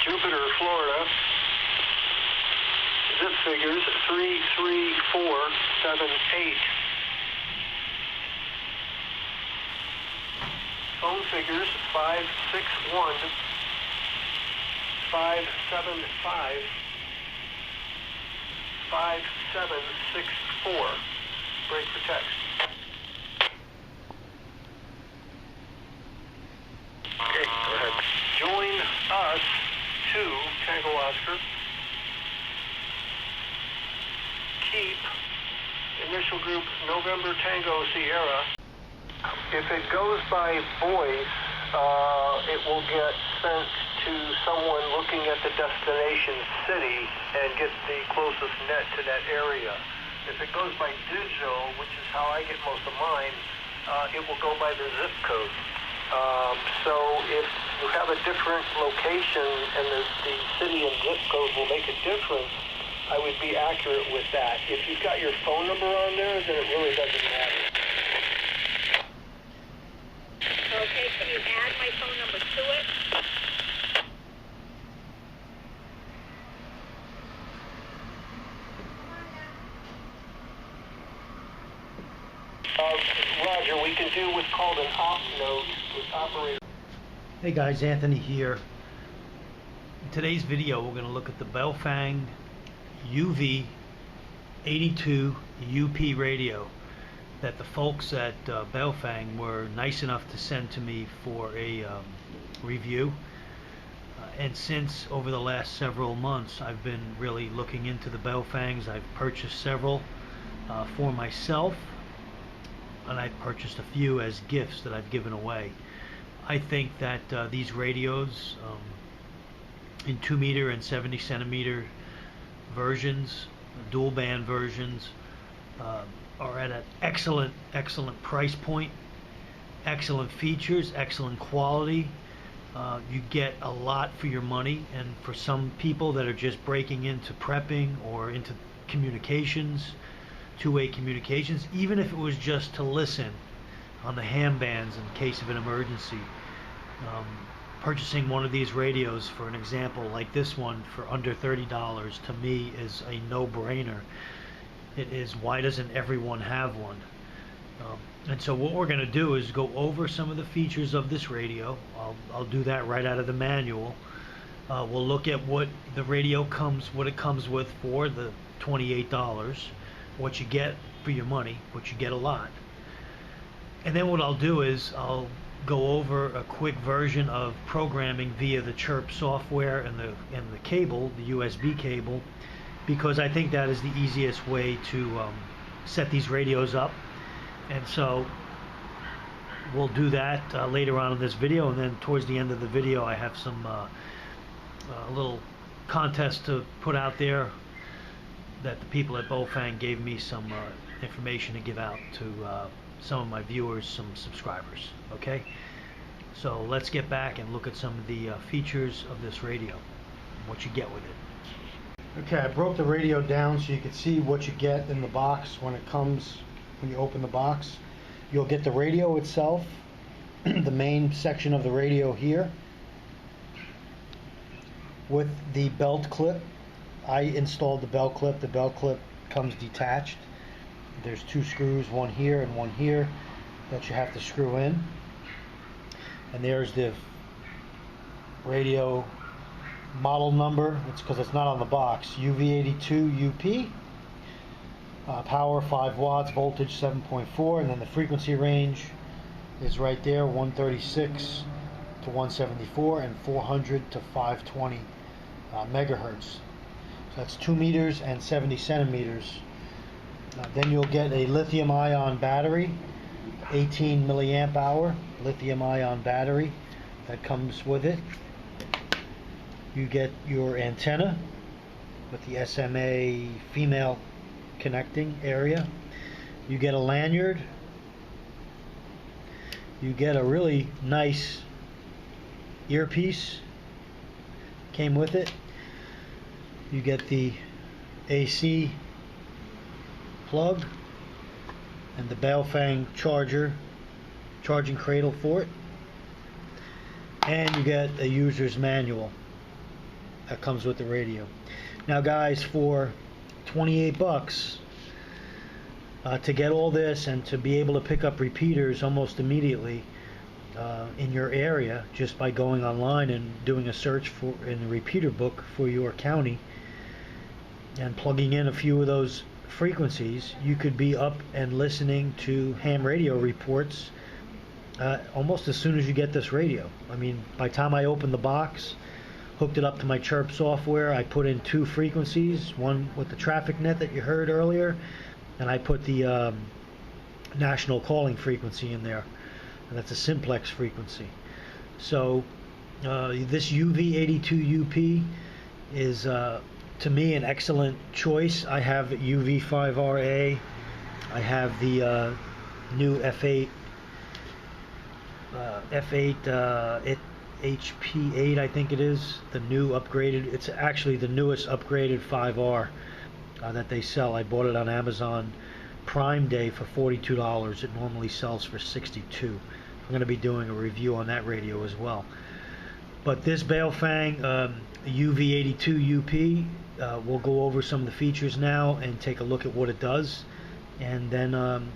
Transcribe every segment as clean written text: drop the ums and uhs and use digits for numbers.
Jupiter, Florida. Zip figures 33478. Phone figures 561 575 5764. Break for text. Okay, go ahead. Join us to Tango Oscar. Keep initial group November Tango Sierra. If it goes by voice, it will get sent to someone looking at the destination city and get the closest net to that area. If it goes by digital, which is how I get most of mine, it will go by the zip code. So if you have a different location and the city and zip code will make a difference, I would be accurate with that. If you've got your phone number on there, then it really doesn't matter. Okay, can you add my phone number to it? Roger, we can do what's called an op note with operator. Hey guys, Anthony here. In today's video, we're going to look at the Baofeng UV-82-UP radio that the folks at Baofeng were nice enough to send to me for a review. And since over the last several months, I've been really looking into the Baofengs. I've purchased several for myself, and I've purchased a few as gifts that I've given away. I think that these radios in 2 meter and 70 centimeter versions, dual band versions, are at an excellent price point, excellent features, excellent quality. You get a lot for your money, and for some people that are just breaking into prepping or into communications, two-way communications, even if it was just to listen on the ham bands in case of an emergency, purchasing one of these radios, for an example like this one, for under $30 to me is a no-brainer. It is, why doesn't everyone have one? And so what we're going to do is go over some of the features of this radio. I'll do that right out of the manual. We'll look at what the radio comes with for the $28, what you get for your money, what you get a lot. And then what I'll do is I'll go over a quick version of programming via the Chirp software and the cable, the USB cable, because I think that is the easiest way to set these radios up. And so we'll do that later on in this video, and then towards the end of the video I have some a little contest to put out there that the people at Baofeng gave me some information to give out to some of my viewers, some subscribers. Okay, so let's get back and look at some of the features of this radio, what you get with it. Okay, I broke the radio down so you can see what you get in the box when you open the box. You'll get the radio itself, the main section of the radio here, with the belt clip. I installed the belt clip. The belt clip comes detached. There's 2 screws, one here and one here, that you have to screw in. And there's the radio model number. It's because it's not on the box. UV-82-UP. Power 5 watts, voltage 7.4, and then the frequency range is right there, 136 to 174 and 400 to 520 megahertz. So that's 2 meters and 70 centimeters. Then you'll get a lithium-ion battery, 18 milliamp hour lithium-ion battery that comes with it. You get your antenna with the SMA female connecting area. You get a lanyard. You get a really nice earpiece, came with it. You get the AC plug and the Baofeng charging cradle for it, and you get a user's manual. that comes with the radio. Now guys, for 28 bucks to get all this and to be able to pick up repeaters almost immediately in your area, just by going online and doing a search for in the repeater book for your county and plugging in a few of those frequencies, you could be up and listening to ham radio reports almost as soon as you get this radio. I mean, by the time I opened the box, hooked it up to my Chirp software, I put in 2 frequencies, one with the traffic net that you heard earlier, and I put the national calling frequency in there, and that's a simplex frequency. So this UV-82-UP is to me an excellent choice. I have UV5RA, I have the new F8 HP8, I think it is, the new upgraded, it's actually the newest upgraded 5R that they sell. I bought it on Amazon Prime Day for $42. It normally sells for $62. I'm going to be doing a review on that radio as well. But this Baofeng UV-82-UP, we'll go over some of the features now and take a look at what it does, and then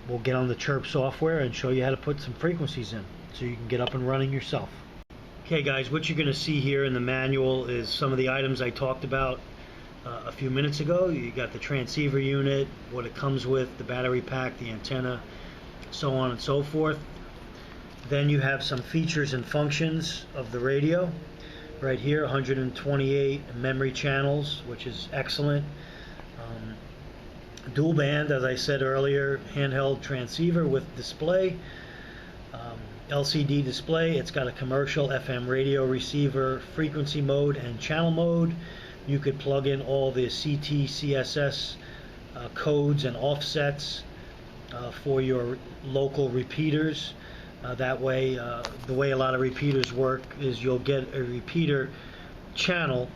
we'll get on the Chirp software and show you how to put some frequencies in so you can get up and running yourself. Okay guys, what you're going to see here in the manual is some of the items I talked about a few minutes ago. You got the transceiver unit, what it comes with, the battery pack, the antenna, so on and so forth. Then you have some features and functions of the radio. Right here, 128 memory channels, which is excellent. Dual band, as I said earlier, handheld transceiver with display. LCD display. It's got a commercial FM radio receiver, frequency mode and channel mode. You could plug in all the CT, CSS codes and offsets for your local repeaters. That way, the way a lot of repeaters work is you'll get a repeater channel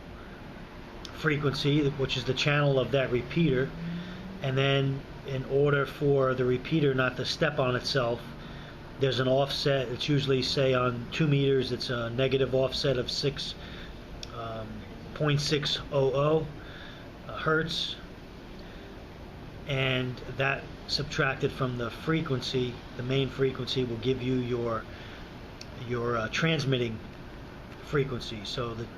frequency, which is the channel of that repeater, and then in order for the repeater not to step on itself, there's an offset. It's usually, say, on 2 meters, it's a negative offset of 0.600 hertz, and that subtracted from the frequency, the main frequency, will give you your transmitting frequency, so that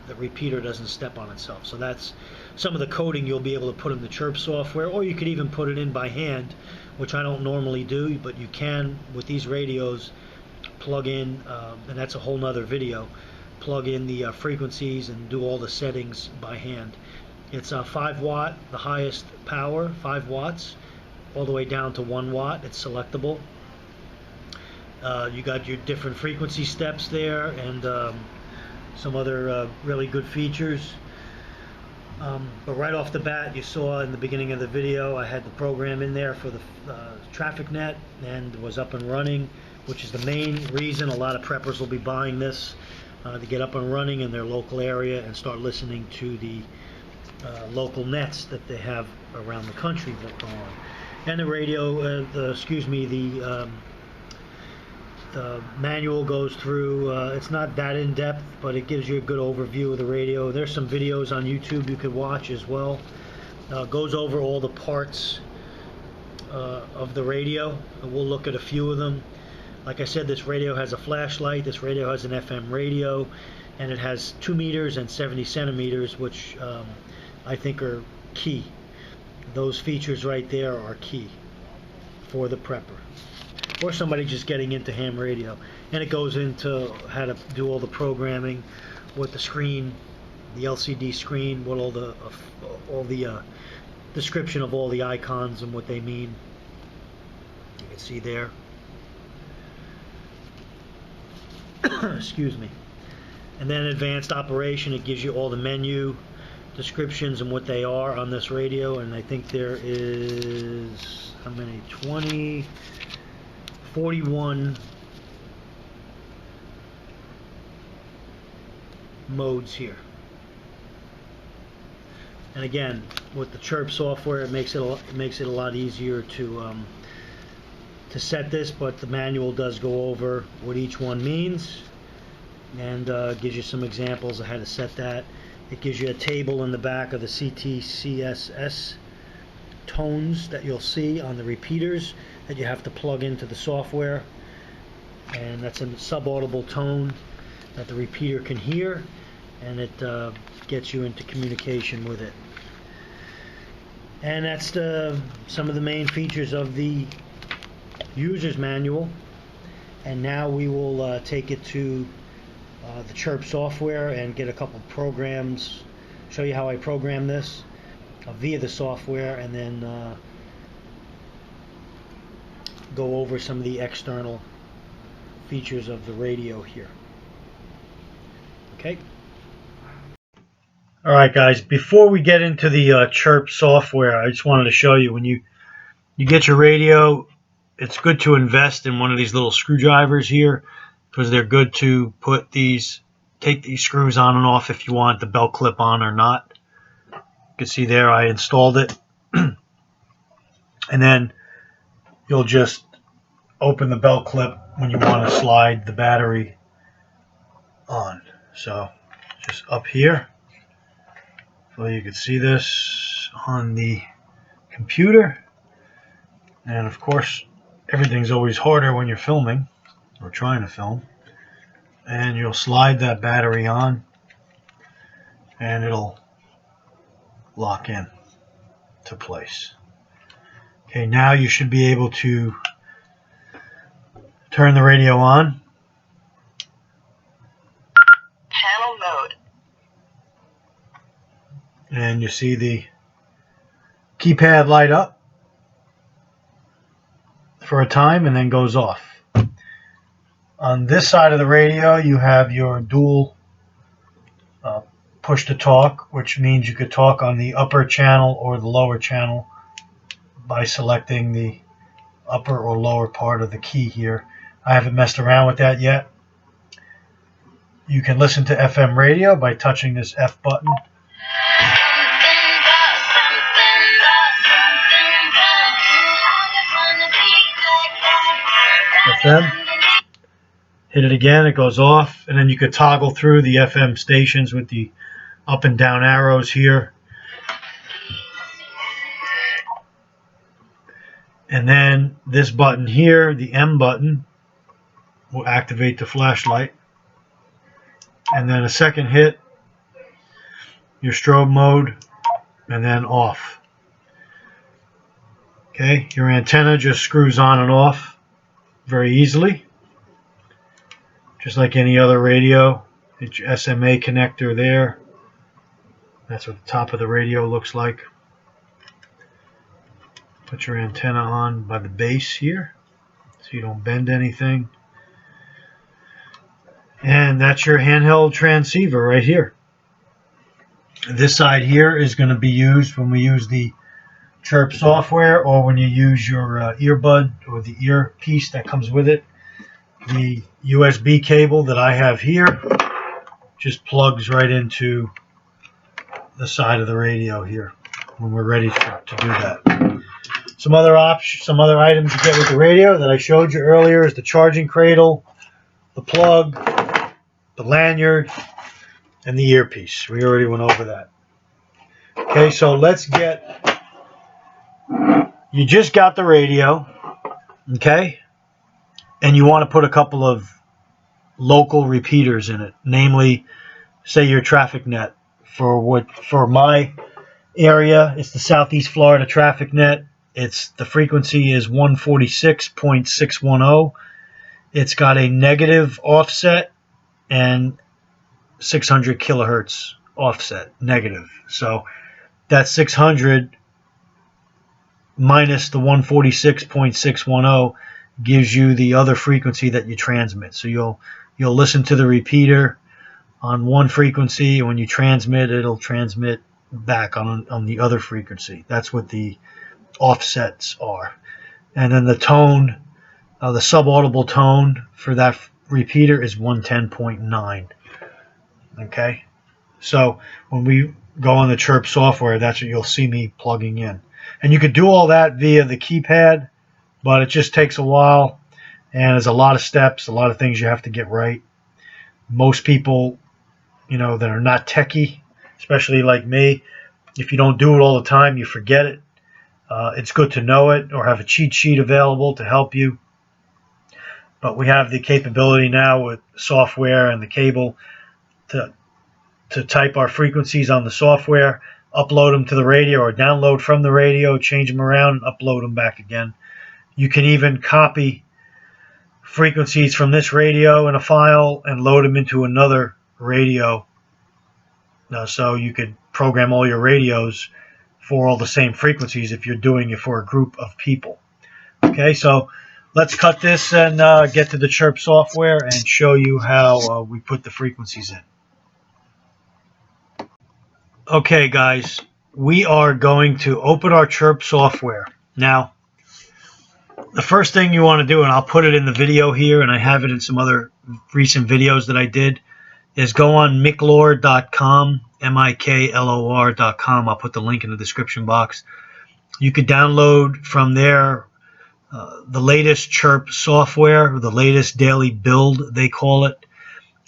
the repeater doesn't step on itself. So that's some of the coding you'll be able to put in the Chirp software, or you could even put it in by hand, which I don't normally do, but you can with these radios plug in, and that's a whole nother video, plug in the frequencies and do all the settings by hand. It's a 5 watt, the highest power, 5 watts, all the way down to 1 watt. It's selectable. You got your different frequency steps there, and some other really good features. But right off the bat, you saw in the beginning of the video, I had the program in there for the traffic net, and was up and running, which is the main reason a lot of preppers will be buying this, to get up and running in their local area and start listening to the local nets that they have around the country that go on. And the radio, the manual goes through, it's not that in-depth, but it gives you a good overview of the radio. There's some videos on YouTube you could watch as well. Goes over all the parts of the radio, and we'll look at a few of them. Like I said, this radio has a flashlight, this radio has an FM radio, and it has 2 meters and 70 centimeters, which I think are key. Those features right there are key for the prepper, or somebody just getting into ham radio. And it goes into how to do all the programming, what the screen, the LCD screen, what all the description of all the icons and what they mean. You can see there. Excuse me. And then advanced operation, it gives you all the menu descriptions and what they are on this radio. And I think there is, how many, 41 modes here. And again, with the Chirp software, it makes it a lot easier to set this, but the manual does go over what each one means, and gives you some examples of how to set that. It gives you a table in the back of the CTCSS tones that you'll see on the repeaters that you have to plug into the software, and that's a subaudible tone that the repeater can hear, and it gets you into communication with it. And that's some of the main features of the user's manual. And now we will take it to the Chirp software and get a couple programs, show you how I program this via the software, and then go over some of the external features of the radio here. Okay. Alright guys, before we get into the Chirp software, I just wanted to show you, when you get your radio, it's good to invest in one of these little screwdrivers here, because they're good to take these screws on and off if you want the belt clip on or not. You can see there I installed it. And then you'll just open the belt clip when you want to slide the battery on. So just up here, so you can see this on the computer. And of course, everything's always harder when you're filming or trying to film. And you'll slide that battery on and it'll lock in to place. Okay, now you should be able to turn the radio on. Channel mode. And you see the keypad light up for a time and then goes off. On this side of the radio, you have your dual push to talk, which means you could talk on the upper channel or the lower channel by selecting the upper or lower part of the key here. I haven't messed around with that yet. You can listen to FM radio by touching this F button. FM. Hit it again, it goes off, and then you could toggle through the FM stations with the up and down arrows here. And then this button here, the M button, will activate the flashlight. And then a second hit, your strobe mode, and then off. Okay, your antenna just screws on and off very easily, just like any other radio. It's your SMA connector there. That's what the top of the radio looks like. Put your antenna on by the base here so you don't bend anything. And that's your handheld transceiver right here. This side here is going to be used when we use the Chirp software, or when you use your earbud or the earpiece that comes with it. The USB cable that I have here just plugs right into the side of the radio here when we're ready to do that. Some other items you get with the radio that I showed you earlier is the charging cradle, the plug, the lanyard, and the earpiece. We already went over that. Okay, so let's get... You just got the radio, okay, and you want to put a couple of local repeaters in it, namely, say your traffic net. For my area, it's the Southeast Florida traffic net. The frequency is 146.610. It's got a negative offset and 600 kilohertz offset, negative. So that 600 minus the 146.610 gives you the other frequency that you transmit. So you'll listen to the repeater on one frequency, and when you transmit, it'll transmit back on the other frequency. That's what the offsets are. And then the tone, the subaudible tone for that repeater is 110.9. Okay, so when we go on the Chirp software, that's what you'll see me plugging in. And you could do all that via the keypad, but it just takes a while, and there's a lot of steps, a lot of things you have to get right. Most people, that are not techie, especially like me. If you don't do it all the time, you forget it. It's good to know it or have a cheat sheet available to help you. But we have the capability now with software and the cable to type our frequencies on the software, upload them to the radio or download from the radio, change them around, and upload them back again. You can even copy frequencies from this radio in a file and load them into another radio. So you could program all your radios for all the same frequencies if you're doing it for a group of people. Okay, so let's cut this and get to the Chirp software and show you how we put the frequencies in. Okay, guys, we are going to open our Chirp software. Now, the first thing you want to do, and I'll put it in the video here, and I have it in some other recent videos that I did, is go on miklor.com, miklor.com. I'll put the link in the description box. You could download from there the latest Chirp software, or the latest daily build, they call it.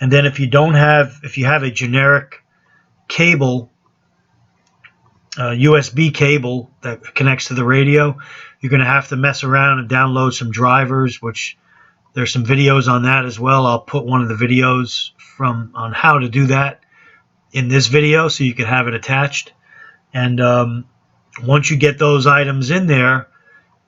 And then if you have a generic cable, USB cable that connects to the radio, you're going to have to mess around and download some drivers, which there's some videos on that as well. I'll put one of the videos on how to do that in this video so you can have it attached. And once you get those items in there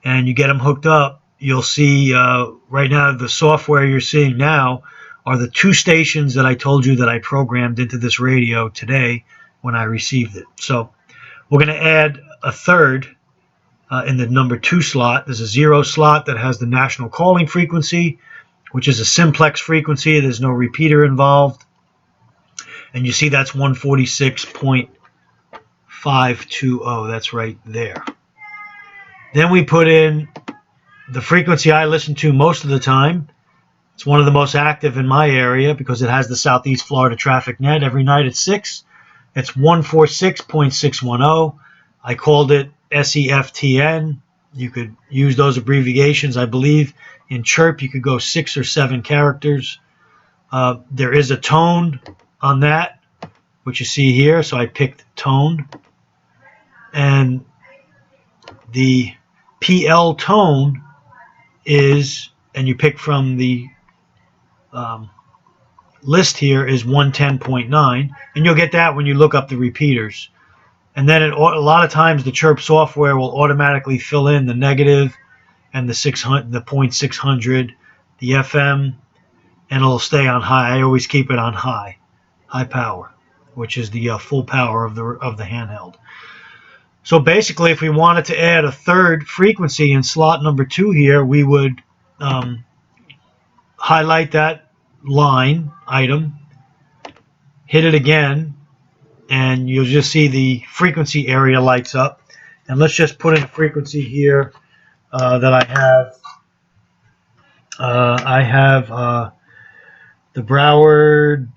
and you get them hooked up, you'll see right now the software you're seeing now are the two stations that I told you that I programmed into this radio today when I received it. So we're going to add a third in the number 2 slot. There's a 0 slot that has the national calling frequency, which is a simplex frequency. There's no repeater involved. And you see that's 146.520. That's right there. Then we put in the frequency I listen to most of the time. It's one of the most active in my area because it has the Southeast Florida traffic net every night at 6. It's 146.610. I called it SEFTN. You could use those abbreviations. I believe in Chirp you could go 6 or 7 characters. There is a tone on that, which you see here. So I picked tone. And the PL tone is, and you pick from the list here, is 110.9, and you'll get that when you look up the repeaters. And then a lot of times the Chirp software will automatically fill in the negative and the 600, the 0.600, the FM, and it'll stay on high. I always keep it on high power, which is the full power of the handheld. So basically, if we wanted to add a third frequency in slot number 2 here, we would highlight that line item, hit it again, and you'll just see the frequency area lights up. And let's just put in a frequency here that I have. I have the Broward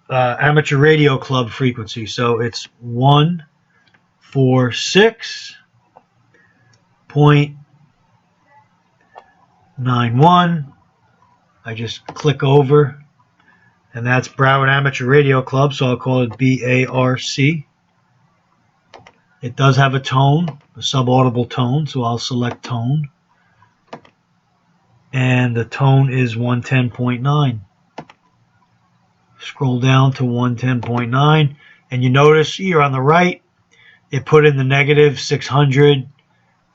Amateur Radio Club frequency. So it's 146.91. I just click over, and that's Broward Amateur Radio Club, so I'll call it BARC. It does have a tone, a subaudible tone, so I'll select tone. And the tone is 110.9. Scroll down to 110.9, and you notice here on the right, it put in the negative 600.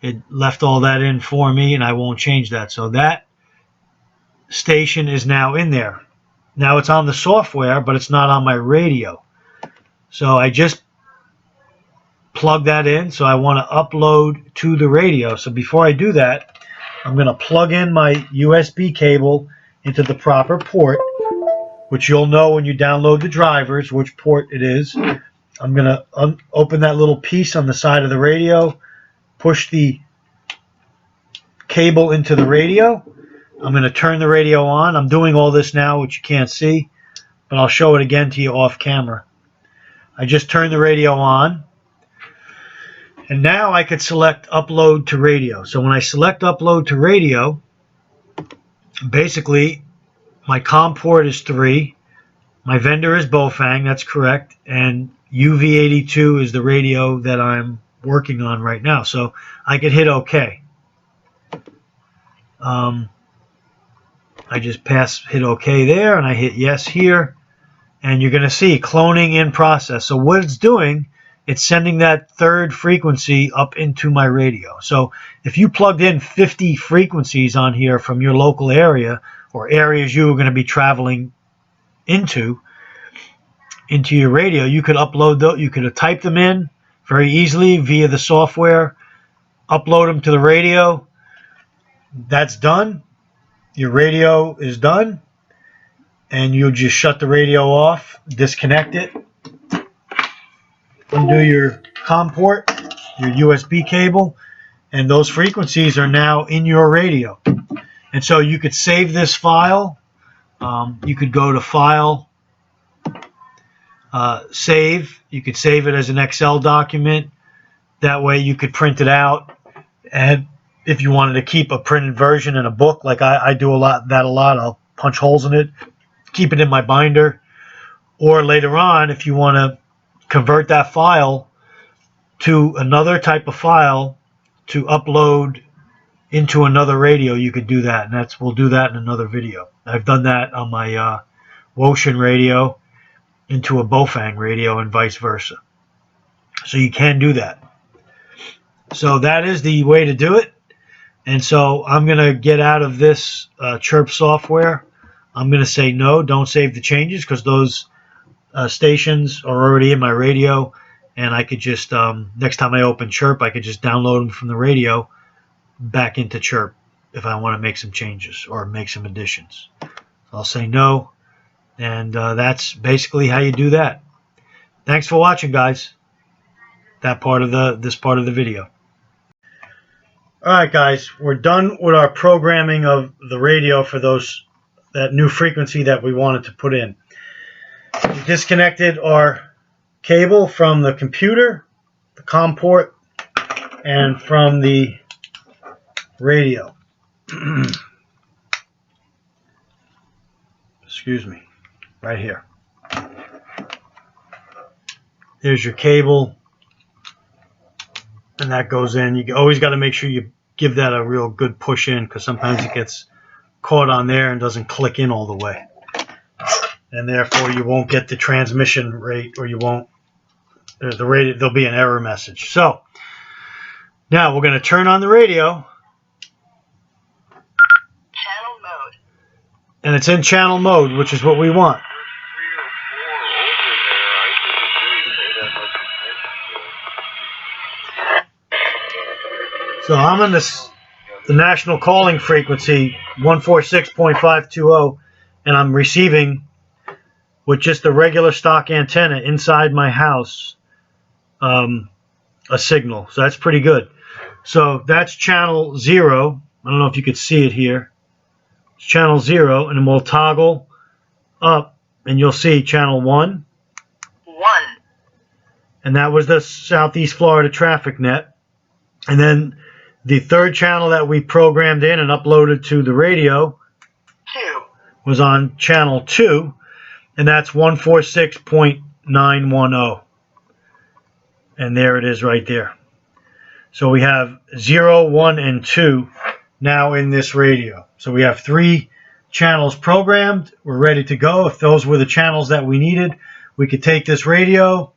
It left all that in for me, and I won't change that. So that station is now in there. Now it's on the software, but it's not on my radio. So I just plug that in. So I want to upload to the radio. So before I do that, I'm going to plug in my USB cable into the proper port, which you'll know when you download the drivers, which port it is. I'm going to open that little piece on the side of the radio, push the cable into the radio. I'm going to turn the radio on. I'm doing all this now, which you can't see, but I'll show it again to you off camera. I just turned the radio on, and now I could select upload to radio. So when I select upload to radio, basically my COM port is 3. My vendor is Baofeng, that's correct, and UV-82 is the radio that I'm working on right now. So I could hit OK. I just hit OK there, and I hit yes here. And you're going to see cloning in process. So what it's doing, it's sending that third frequency up into my radio. So if you plugged in 50 frequencies on here from your local area or areas you are going to be traveling into your radio, you could upload those. You could type them in very easily via the software, upload them to the radio. That's done. Your radio is done. And you'll just shut the radio off, disconnect it, undo your COM port, your USB cable, and those frequencies are now in your radio. And so you could save this file. You could go to File, Save. You could save it as an Excel document. That way you could print it out. And if you wanted to keep a printed version in a book, like I do a lot, I'll punch holes in it, keep it in my binder. Or later on, if you want to convert that file to another type of file to upload into another radio, you could do that, and we'll do that in another video. I've done that on my Woshin radio into a Baofeng radio and vice versa. So you can do that. So that is the way to do it. And so I'm going to get out of this Chirp software. I'm going to say no, don't save the changes, because those stations are already in my radio, and I could just, next time I open Chirp, I could just download them from the radio back into Chirp if I want to make some changes or make some additions. So I'll say no, and that's basically how you do that. Thanks for watching, guys. This part of the video. Alright guys, we're done with our programming of the radio for that new frequency that we wanted to put in. We disconnected our cable from the computer, the COM port, and from the radio. Excuse me, right here. There's your cable, and that goes in. You always got to make sure you give that a real good push in, because sometimes it gets caught on there and doesn't click in all the way, and therefore you won't get the transmission rate, or you won't, the radio, there'll be an error message. So now we're going to turn on the radio, Channel mode. and it's in channel mode, which is what we want. So I'm on the national calling frequency 146.520, and I'm receiving with just a regular stock antenna inside my house a signal. So that's pretty good. So that's channel 0. I don't know if you could see it here. It's channel 0, and then we'll toggle up, and you'll see channel 1. And that was the Southeast Florida traffic net. And then the third channel that we programmed in and uploaded to the radio 2. was on channel 2, and that's 146.910. And there it is right there. So we have 0, 1, and 2 now in this radio. So we have 3 channels programmed. We're ready to go. If those were the channels that we needed, we could take this radio,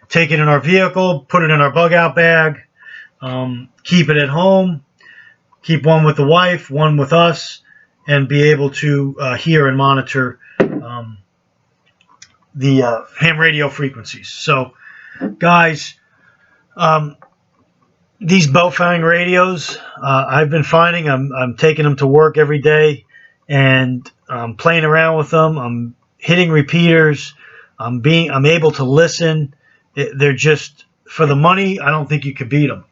take it in our vehicle, put it in our bug out bag, keep it at home, keep one with the wife, one with us, and be able to hear and monitor the ham radio frequencies. So, guys, these Baofeng radios, I've been finding I'm taking them to work every day, and I'm playing around with them. I'm hitting repeaters. I'm able to listen. They're just, for the money, I don't think you could beat them.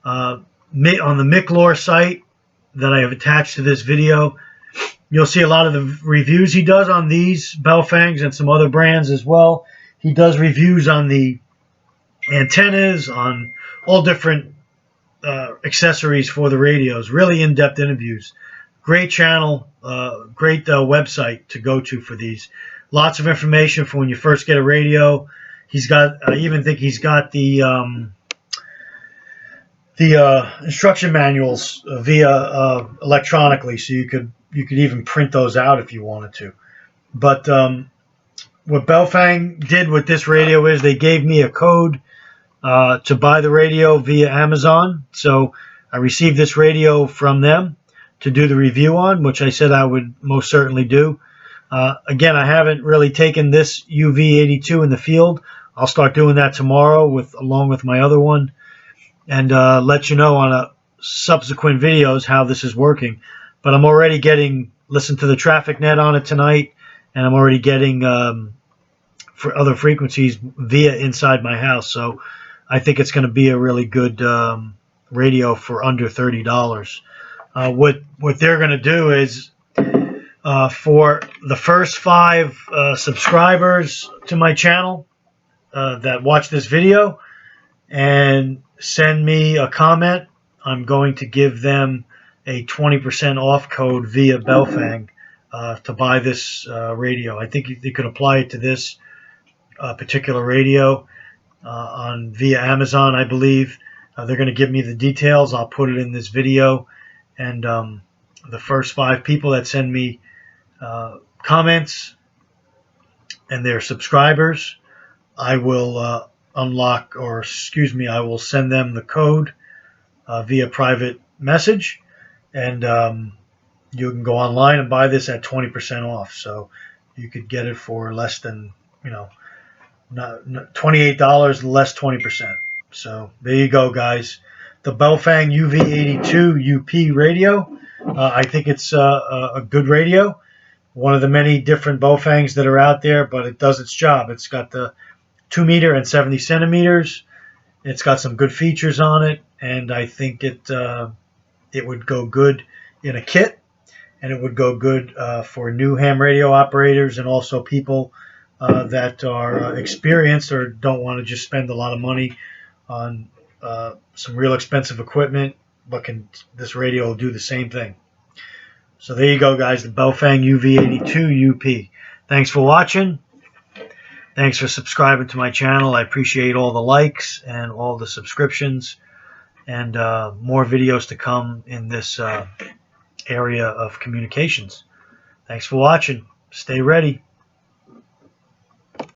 On the Miclor site that I have attached to this video, you'll see a lot of the reviews he does on these Baofengs and some other brands as well. He does reviews on the antennas, on all different accessories for the radios. Really in-depth interviews. Great channel, great website to go to for these. Lots of information for when you first get a radio. He's got, I even think he's got the instruction manuals via electronically, so you could even print those out if you wanted to. But what Baofeng did with this radio is they gave me a code to buy the radio via Amazon. So I received this radio from them to do the review on, which I said I would most certainly do. Again, I haven't really taken this UV-82 in the field. I'll start doing that tomorrow along with my other one, and let you know on subsequent videos how this is working. But I'm already listen to the traffic net on it tonight, and I'm already getting for other frequencies via inside my house. So I think it's going to be a really good radio for under $30. What they're going to do is for the first 5 subscribers to my channel that watch this video and send me a comment, I'm going to give them a 20% off code via Baofeng to buy this radio. I think you could apply it to this particular radio via Amazon, I believe. They're going to give me the details. I'll put it in this video. And the first 5 people that send me comments and they're subscribers, I will unlock, or excuse me, I will send them the code via private message, and you can go online and buy this at 20% off. So you could get it for less than, $28 less 20%. So there you go, guys. The Baofeng UV-82-UP radio. I think it's a good radio. One of the many different Baofengs that are out there, but it does its job. It's got the 2 meter and 70 centimeters. It's got some good features on it, and I think it would go good in a kit, and it would go good for new ham radio operators and also people that are experienced or don't want to just spend a lot of money on some real expensive equipment, but this radio will do the same thing. So there you go, guys, the Baofeng UV-82-UP. Thanks for watching. Thanks for subscribing to my channel. I appreciate all the likes and all the subscriptions, and more videos to come in this area of communications. Thanks for watching. Stay ready.